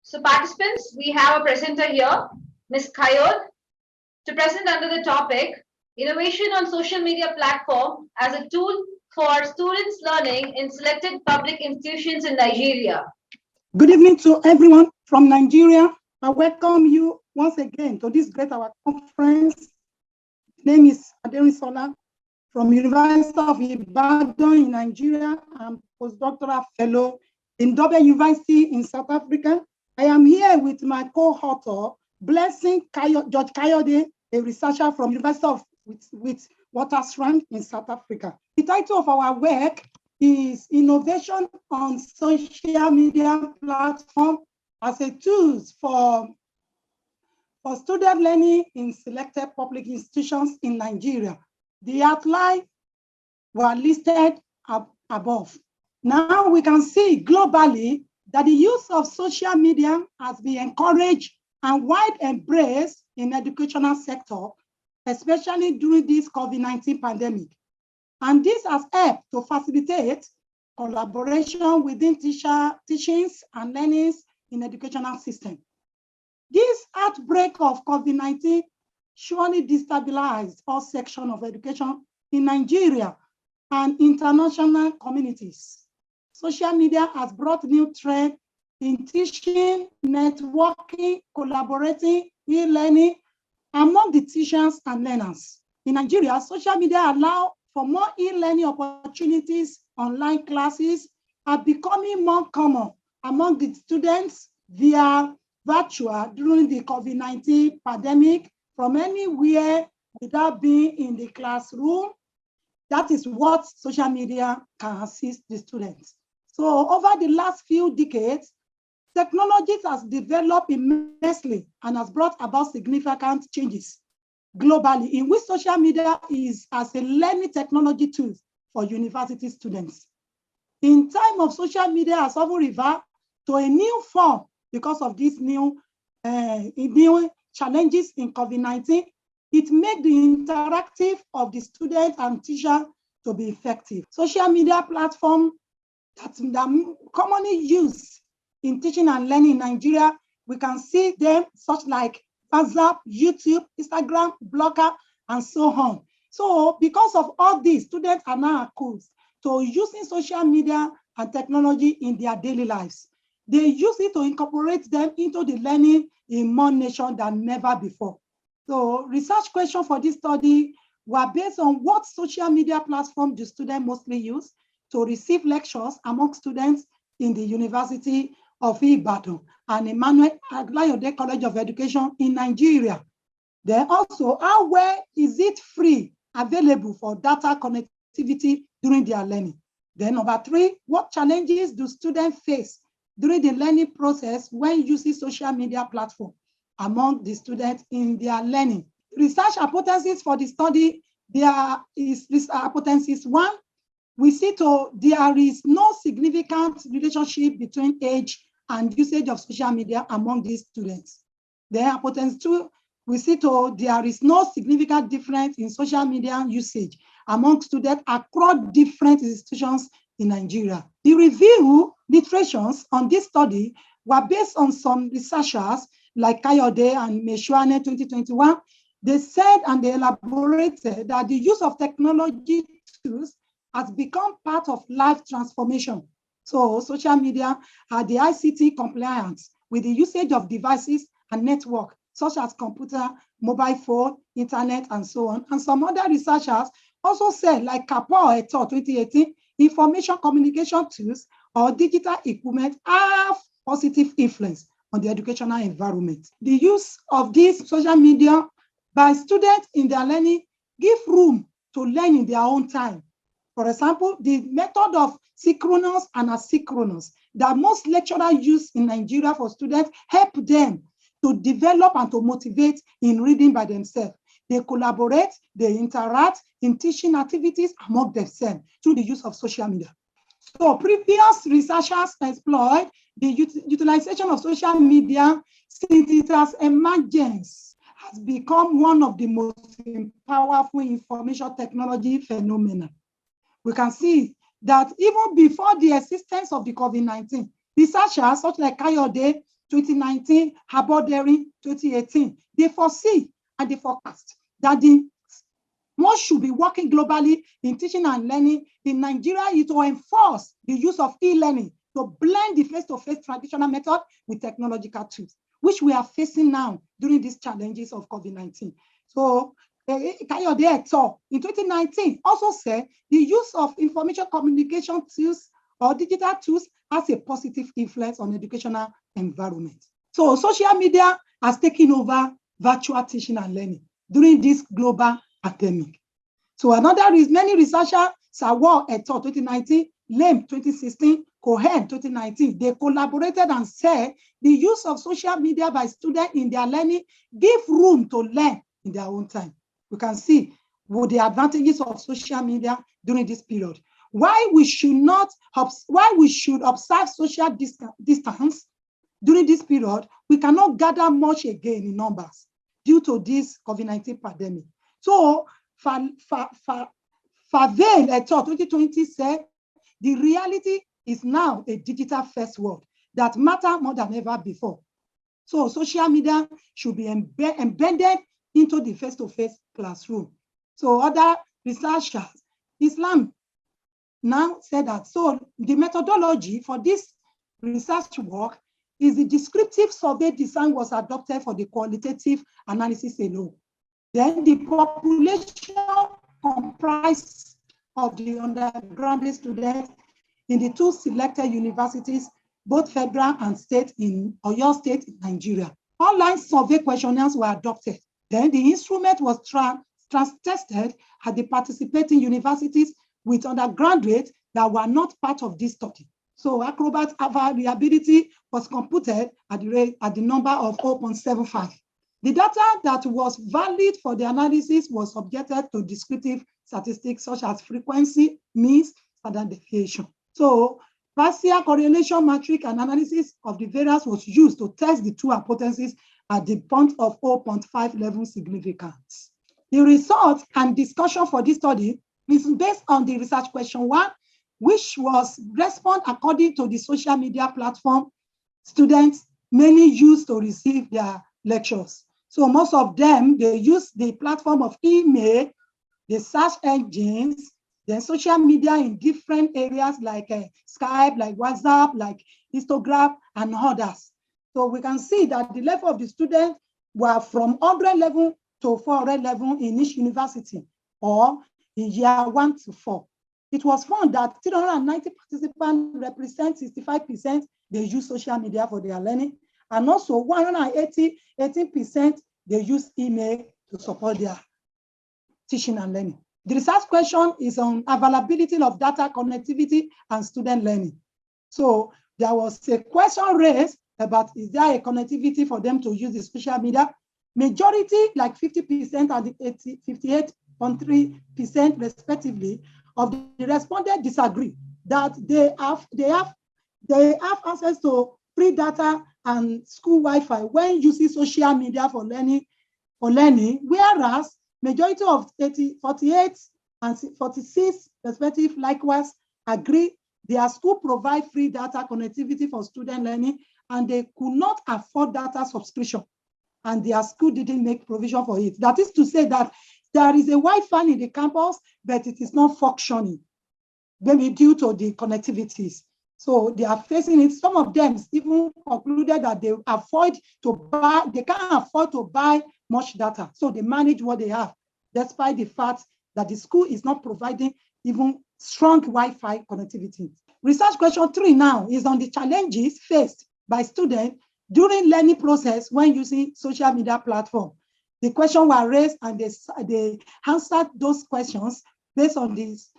So participants, we have a presenter here, Ms. Kayode, to present under the topic, Innovation on Social Media Platform as a Tool for Students Learning in Selected Public Institutions in Nigeria. Good evening to everyone from Nigeria. I welcome you once again to this great our conference. My name is Aderinsola from University of Ibadan in Nigeria. I'm postdoctoral fellow in Dobe University in South Africa. I am here with my co-author, Blessing George Kayode, a researcher from University of Witwatersrand in South Africa. The title of our work is Innovation on Social Media Platform as a tool for student learning in selected public institutions in Nigeria. The outline were listed above. Now we can see globally that the use of social media has been encouraged and wide embraced in the educational sector, especially during this COVID-19 pandemic. And this has helped to facilitate collaboration within teachings and learnings in educational system. This outbreak of COVID-19 surely destabilized all sections of education in Nigeria and international communities. Social media has brought new trends in teaching, networking, collaborating, e-learning among the teachers and learners. In Nigeria, social media allow for more e-learning opportunities. Online classes are becoming more common among the students via virtual during the COVID-19 pandemic from anywhere without being in the classroom. That is what social media can assist the students. So over the last few decades, technology has developed immensely and has brought about significant changes globally, in which social media is as a learning technology tool for university students. In time of social media has often reverted to a new form because of these new challenges in COVID-19. It made the interactive of the student and teacher to be effective. Social media platform that are commonly used in teaching and learning in Nigeria, we can see them such like WhatsApp, YouTube, Instagram, Blogger, and so on. So because of all these, students are now accustomed to using social media and technology in their daily lives. They use it to incorporate them into the learning in more nations than never before. So research questions for this study were based on what social media platform do students mostly use to receive lectures among students in the University of Ibadan and Emmanuel Kayode College of Education in Nigeria. Then also, how well is it free, available for data connectivity during their learning? Then number 3, what challenges do students face during the learning process when using social media platform among the students in their learning? Research hypothesis for the study, there is this hypothesis 1. We see there is no significant relationship between age and usage of social media among these students. Then hypothesis 2, we see there is no significant difference in social media usage among students across different institutions in Nigeria. The review literations on this study were based on some researchers like Kayode and Meshuane 2021. They said and they elaborated that the use of technology tools has become part of life transformation. So social media are the ICT compliance with the usage of devices and network, such as computer, mobile phone, internet, and so on. And some other researchers also said, like Kapoor et al. 2018, information communication tools or digital equipment have positive influence on the educational environment. The use of these social media by students in their learning give room to learn in their own time. For example, the method of synchronous and asynchronous that most lecturers use in Nigeria for students help them to develop and to motivate in reading by themselves. They collaborate, they interact in teaching activities among themselves through the use of social media. So previous researchers explored the utilization of social media since it has emergence has become one of the most powerful information technology phenomena. We can see that even before the existence of the COVID-19, researchers such like Kayode 2019, Aderinsola 2018. They foresee and they forecast that the one should be working globally in teaching and learning. In Nigeria, it will enforce the use of e-learning to blend the face-to-face traditional method with technological tools, which we are facing now during these challenges of COVID-19. So, Kayode et al. In 2019 also said the use of information communication tools or digital tools has a positive influence on educational environment. So social media has taken over virtual teaching and learning during this global pandemic. So another is many researchers, Sawar et al. 2019, Lem 2016, Cohen 2019, they collaborated and said the use of social media by students in their learning give room to learn in their own time. You can see what the advantages of social media during this period. Why we should observe social distance during this period, we cannot gather much again in numbers due to this COVID-19 pandemic. So, Favell et al. 2020 said, the reality is now a digital first world that matters more than ever before. So social media should be embedded into the face-to-face classroom. So other researchers, Islam now said that, so the methodology for this research work is the descriptive survey design was adopted for the qualitative analysis alone. Then the population comprised of the undergraduate students in the two selected universities, both federal and state in Oyo State in Nigeria. Online survey questionnaires were adopted. Then the instrument was tested at the participating universities with undergraduates that were not part of this study. So Acrobat variability was computed at the number of 0.75. The data that was valid for the analysis was subjected to descriptive statistics such as frequency, means, standard deviation. So partial correlation matrix and analysis of the variance was used to test the two hypotheses at the point of 0.5 level significance. The results and discussion for this study is based on the research question 1, which was respond according to the social media platform students mainly use to receive their lectures. So most of them, they use the platform of email, the search engines, then social media in different areas like Skype, like WhatsApp, like Instagram, and others. So we can see that the level of the students were from 100 level to 400 level in each university, or in year 1 to 4. It was found that 390 participants represent 65% they use social media for their learning, and also 18% they use email to support their teaching and learning. The research question is on availability of data, connectivity, and student learning. So there was a question raised about is there a connectivity for them to use the social media? Majority, like 50% and 58.3% respectively, of the respondents disagree that they have access to free data and school Wi-Fi when using social media for learning, whereas majority of 48 and 46 respective likewise agree their school provide free data connectivity for student learning and they could not afford data subscription and their school didn't make provision for it. That is to say that there is a Wi-Fi in the campus, but it is not functioning, maybe due to the connectivities. So they are facing it. Some of them even concluded that they can't afford to buy much data. So they manage what they have, despite the fact that the school is not providing even strong Wi-Fi connectivity. Research question 3 now is on the challenges faced by students during learning process when using social media platform. The question were raised and they answered those questions based on this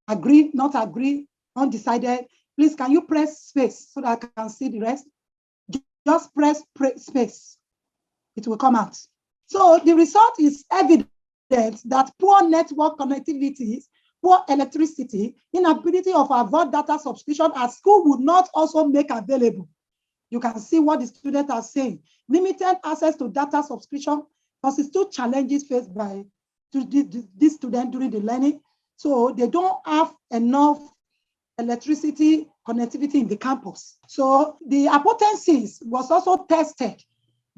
agree, not agree, undecided. Please, can you press space so that I can see the rest? Just press space. It will come out. So the result is evident that poor network connectivity, poor electricity, inability of avoid data subscription at school would not also make available. You can see what the students are saying. Limited access to data subscription constitute challenges faced by this student during the learning. So they don't have enough electricity connectivity in the campus. So the hypothesis was also tested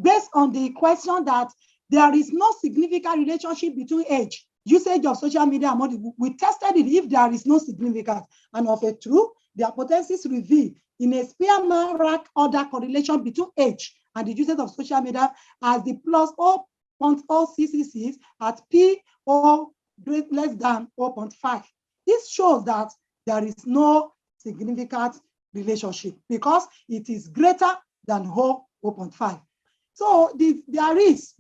based on the question that there is no significant relationship between age, usage of social media, and money. We tested it if there is no significance. And of a truth, the hypothesis revealed in a Spearman rank order correlation between age and the usage of social media as the plus 0.066 at P or less than 0.5. This shows that there is no significant relationship because it is greater than 0.5. So there is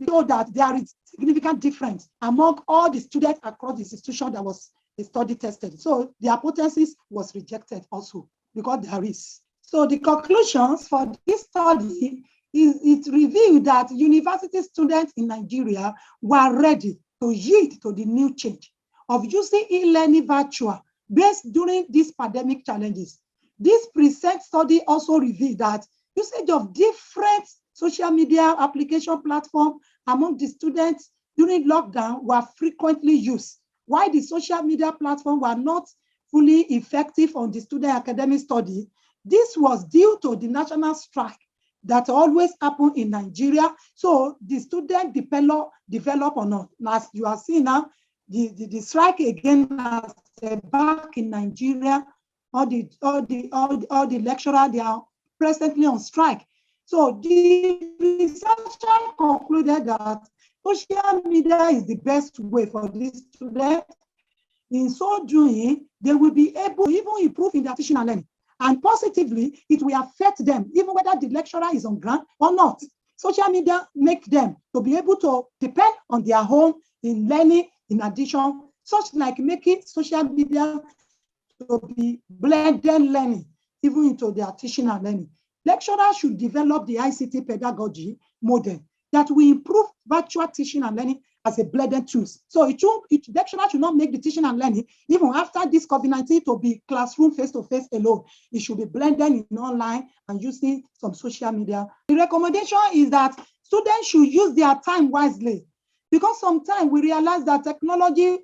significant difference among all the students across the institution that was the study tested. So the hypothesis was rejected also because there is. So the conclusions for this study is it revealed that university students in Nigeria were ready to yield to the new change of using e-learning virtual based during these pandemic challenges. This present study also revealed that usage of different social media application platform among the students during lockdown were frequently used, while the social media platform were not fully effective on the student academic study. This was due to the national strike that always happen in Nigeria. So the student develop or not. As you are seeing now, the strike again has back in Nigeria. All the lecturers, they are presently on strike. So the researcher concluded that social media is the best way for these students. In so doing, they will be able to even improve in their teaching and learning. And positively, it will affect them, even whether the lecturer is on ground or not. Social media make them to be able to depend on their own in learning, in addition, such like making social media to be blended learning, even into their teaching and learning. Lecturers should develop the ICT pedagogy model that will improve virtual teaching and learning as a blended tools. So lecturers should not make the teaching and learning, even after this COVID-19, to be classroom face-to-face alone. It should be blended in online and using some social media. The recommendation is that students should use their time wisely, because sometimes we realize that technology,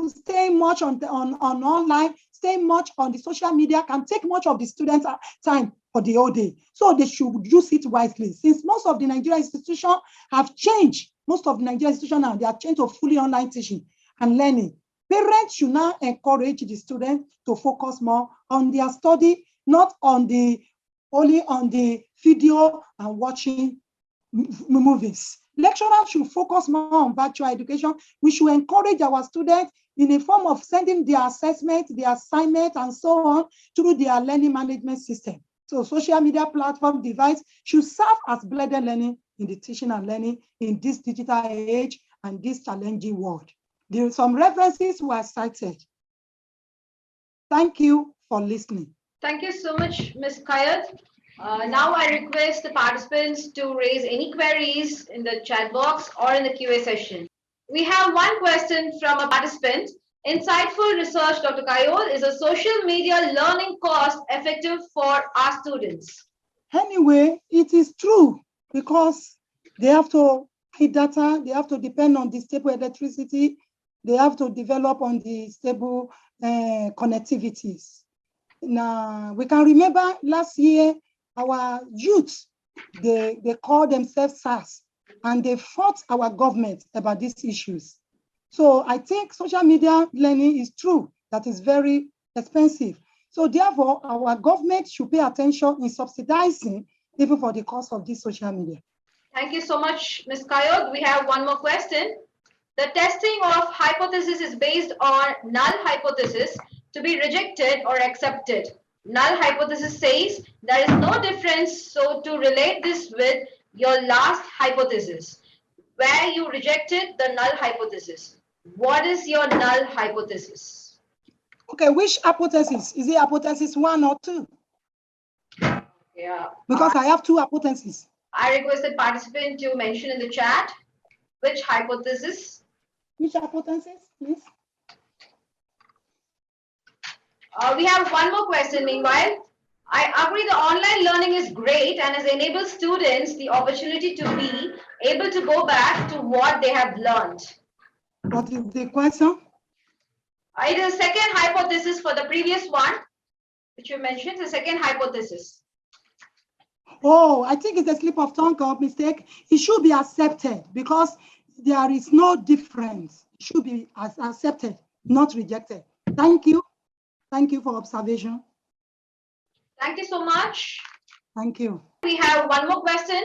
staying much on online, staying much on the social media can take much of the students' time for the whole day. So they should use it wisely. Since most of the Nigerian institutions have changed, most of the Nigerian institutions now, they have changed to fully online teaching and learning. Parents should now encourage the students to focus more on their study, not only on the video and watching movies. Lecturers should focus more on virtual education. We should encourage our students in a form of sending their assessment, their assignment, and so on through their learning management system. So social media platform device should serve as blended learning in the teaching and learning in this digital age and this challenging world. Some references were cited. Thank you for listening. Thank you so much, Ms. Kayode. Now I request the participants to raise any queries in the chat box or in the QA session. We have one question from a participant. Insightful research, Dr. Kayode, is a social media learning cost effective for our students? Anyway, it is true, because they have to feed data, they have to depend on the stable electricity, they have to develop on the stable connectivities. Now, we can remember last year, our youth, they call themselves SARS, and they fought our government about these issues. So I think social media learning is true, that is very expensive. So therefore, our government should pay attention in subsidizing even for the cost of this social media. Thank you so much, Ms. Kayode. We have one more question. The testing of hypothesis is based on null hypothesis to be rejected or accepted. Null hypothesis says there is no difference, so to relate this with your last hypothesis, where you rejected the null hypothesis. What is your null hypothesis? Okay, which hypothesis? Is it hypothesis 1 or 2? Yeah. Because I have 2 hypotheses. I requested participant to mention in the chat which hypothesis. Which hypothesis, please? We have one more question meanwhile. I agree the online learning is great and has enabled students the opportunity to be able to go back to what they have learned. What is the question? It is the second hypothesis for the previous one. which you mentioned, the second hypothesis. Oh, I think it's a slip of tongue or mistake. It should be accepted because there is no difference. It should be accepted, not rejected. Thank you. Thank you for observation. Thank you so much. Thank you. We have one more question.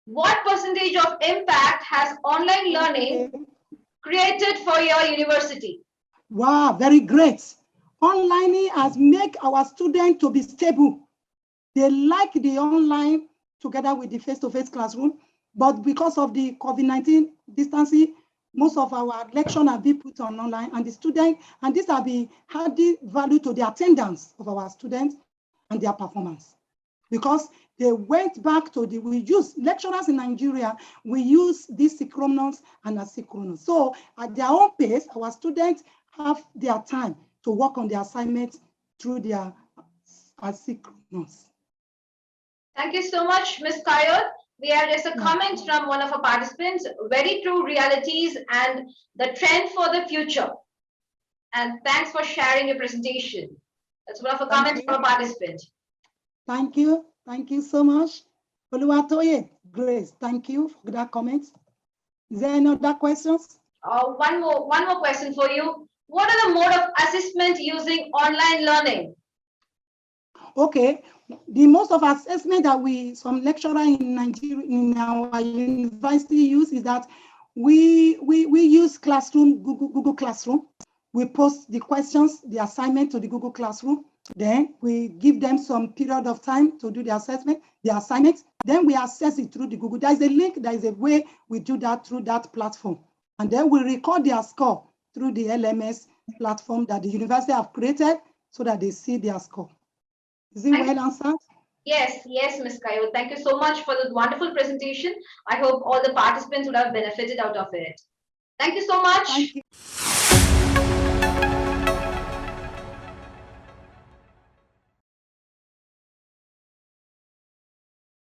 What percentage of impact has online learning created for your university? Wow, very great. Online has made our students to be stable. They like the online together with the face-to-face classroom, but because of the COVID-19 distancing, most of our lectures have been put on online, and the students, and this have been adding value to the attendance of our students and their performance. Because they went back to we use lecturers in Nigeria, we use this synchronous and asynchronous. So at their own pace, our students have their time to work on their assignments through their asynchronous. Thank you so much, Ms. Kayode. We have just a comment from one of our participants, very true realities and the trend for the future. And thanks for sharing your presentation. That's one of the comments from a participant. Thank you. Thank you so much. Oluwatoye, Grace, thank you for that comment. Is there any other questions? One more question for you. What are the mode of assessment using online learning? Okay, the most of assessment that some lecturer in Nigeria, in our university use is that we use Classroom, Google Classroom. We post the questions, the assignment to the Google Classroom. Then we give them some period of time to do the assessment, the assignment. Then we assess it through the Google. There is a link, there is a way we do that through that platform. And then we record their score through the LMS platform that the university have created so that they see their score. Is it well answered? Yes, Ms. Kayode. Thank you so much for the wonderful presentation. I hope all the participants would have benefited out of it. Thank you so much. Thank you.